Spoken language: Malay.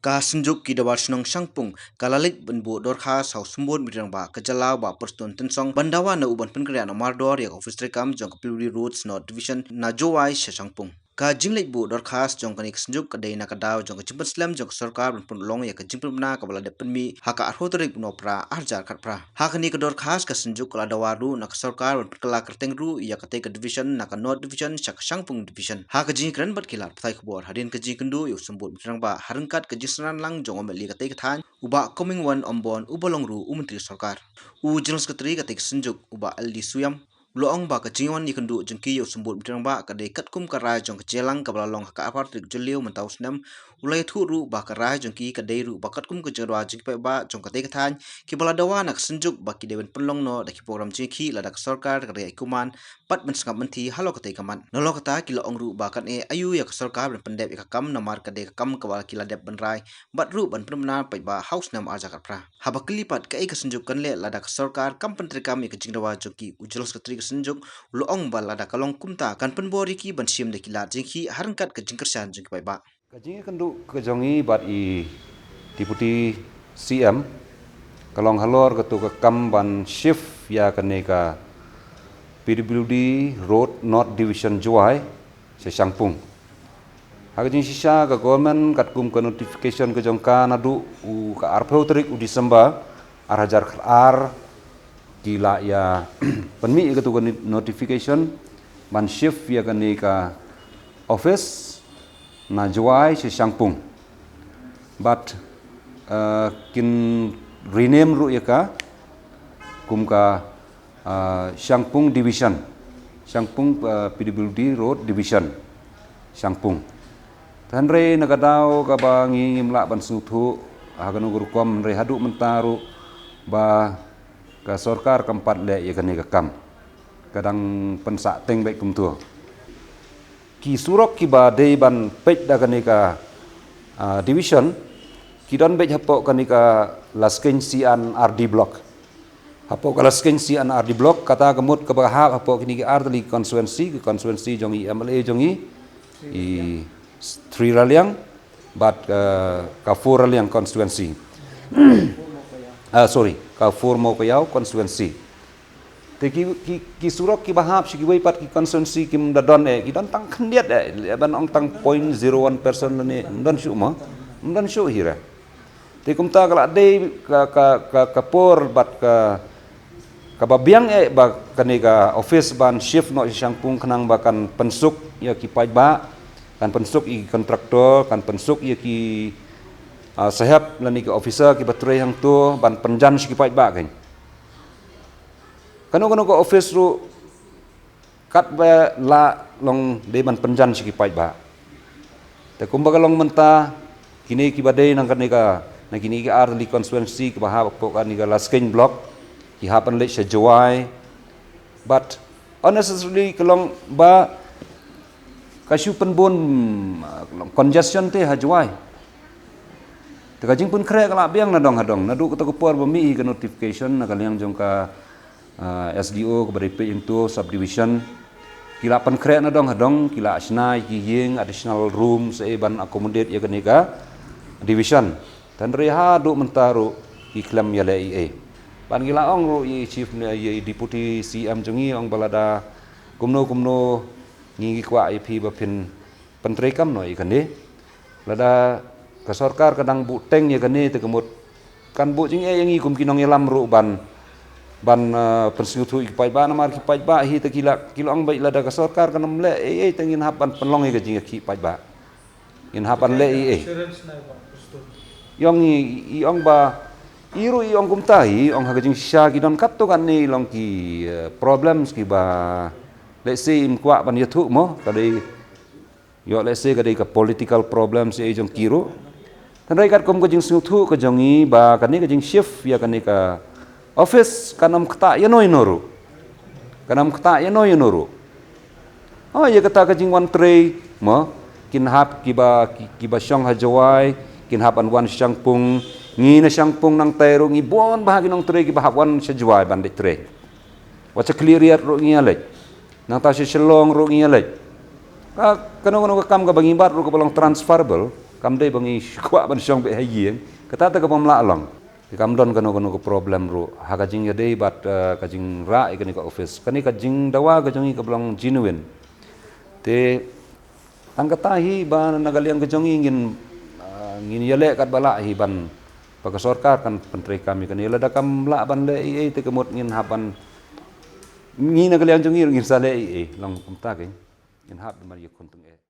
Kasenjuk kidawar senong sangpung kalalik benbu dorkha sau sumbun bidang ba kejalau ba perston tensong bandawa na uban penkrian amardor yak office rekam jong kapiluri roads not division na jowai sesangpung ka jinglek bu dorkhas jong kanik senjuk kadai na kadaw jong kejimpen slam jong sarkar ben long yak kejimpen na kabala de penmi haka arhoterik no pra arjar katpra hakani ka dorkhas ka senjuk kala dawaru na sarkar ben kala kertengru yak kate ka division na ka not division sak sangpung division haka jing kran bat kilat thai khbor hadin ka ji kendu yu sembut bidang ba harangkat ka jisran lang jong omeli ka te kathan uba coming one ombon ubalongru umentri sarkar u general secretary ka te senjuk uba aldi suyam loong ba ka jingon ni kendu jengki yu sembut bidang ba ka de katkum ka rai jong ka jelang ka balalong ka apar trik jeliu mentau snam ulai thu ru ba ka rai jengki ka de ru ba katkum ka jerwa jengki pa ba jong ka te kathan ki baladawa nak senjuk ba ki dewen penlong no da ki program jengki ladak sarkar ka re kuman pat mensangap menti halo ka te kaman nolok kata ki loong ru ba kan e ayu ya ka sarkar ben pendep ka kam na mar ka de kam ka wal ki ladep ben rai bat ru ban premna pa ba house nam aja ka pra haba kelipat ka e ka senjuk kan le ladak sarkar kam pentri kam ka jingdawa jengki ujol sekretari senjuk loong bal ada kalong kumta kan penbori ki ban sim de kilat jengki harangkat ke jingkersan jengki bai ba Kajing kendu kejongi bat i deputy CM kalong halor ketu ke kam ban shift ya kaneka PWD Road North Division Juai sesangpung. Hakajing sisa ke government kat kum ke notification ke jongka nadu u ka arpeu terik u Disember arhajar ar gila ya penmi ketu ke notification ban shift ya kaneka office na juai sesangpung but kin rename ru yaka kumka Sangpung division Sangpung PWD road division Sangpung tanre nagadau ka bangi ngimla ban suthu haganu gurukom re hadu mentaru ba ka sarkar kampat le yakani ka kam kadang pensak teng baik kumtu ki surok ki ba dei ban pej da kanika division ki don bej hapok kanika lasken sian RD block hapok lasken sian RD block kata gemut ke bahap hapok kini RD constituency jong i MLA jong i 3 raliang but ka 4 raliang constituency sorry ka 4 mo kayau constituency ki surok ki bahap si ki wei pat ki constituency kim da don ki don tang khandiat ban ong tang 0.01% ne don shu ma don shu hira te kumta kala de ka por bat ka babiang ba kanega office ban shift no sangpung khnang ba kan pensuk ya ki pai ba kan pensuk i kontraktor kan pensuk ya ki sahab lani ki officer ki batre hang tu ban penjan si ki pai ba kan kanu ko office ru kat ba la long de ban penjan si pai ba te kumba kalong menta kini ki badai nang kaneka na kini ki arli constituency ki bahap ko kanika lasken block ki hapan le sejawai but unnecessarily kalong ba kasu penbun congestion te hajwai te kajing pun kre kala biang na dong hadong nadu ko por bami ke notification na kaliang jong ka SDO kepada itu subdivision kila pankre na dong hadong kila asnai kiying additional room seiban accommodate ya kenika division dan reha do mentaru iklam ya le ban gila ong ro i chief ye deputy CM jongi ong balada kumno ngi kwa IP bapin pentrekam no ikane lada ka sarkar kadang bu teng ya kane te kemut kan bu jing yang i kum kinong yelam ru ban pensutu ipai ba namar ki pai ba hi te kila ong bai lada ka sarkar kanam le tengin hapan penlong e gajing ki pai ba in hapan le yong i ong ba iru i ong kumtai ong hagajing sha ki don kat to kan ni long ki problems ki ba let's say im kwa ban yathu mo kadai yo let's say kadai ka political problems e jong kiro tan rai kat kom gajing sutu ka jongi ba kan ni gajing shift ya kan ni ka office kanam kata yano inoru oh ya kata kajing wan tray mo kinhap kiba syong hajawai kinhap an wan sangpung ngi na sangpung nang tayro ngi bon bahagi nang tray kiba hap wan sajawai bandit tray wacha clear ro ngi alej nang ta selong ro ngi alej ka kano kam ka bangibat ro ka balong transferable kam dei bangi kwa ban syong be hayeng kata ta ka pamla long kam don kano ko problem ru haga jing ya dei bat ka jing ra ikani ka office kani ka jing dawa ka jongi ka blong genuine te angkatahi ban nagaliang ka jongi ngin yale kat bala hi ban pag sorkar kan pentri kami kan yala da kam la ban le ei te kemut ngin haban ngin nagaliang jongi ngin sale ei long kumta ke ngin hab man yakun tung e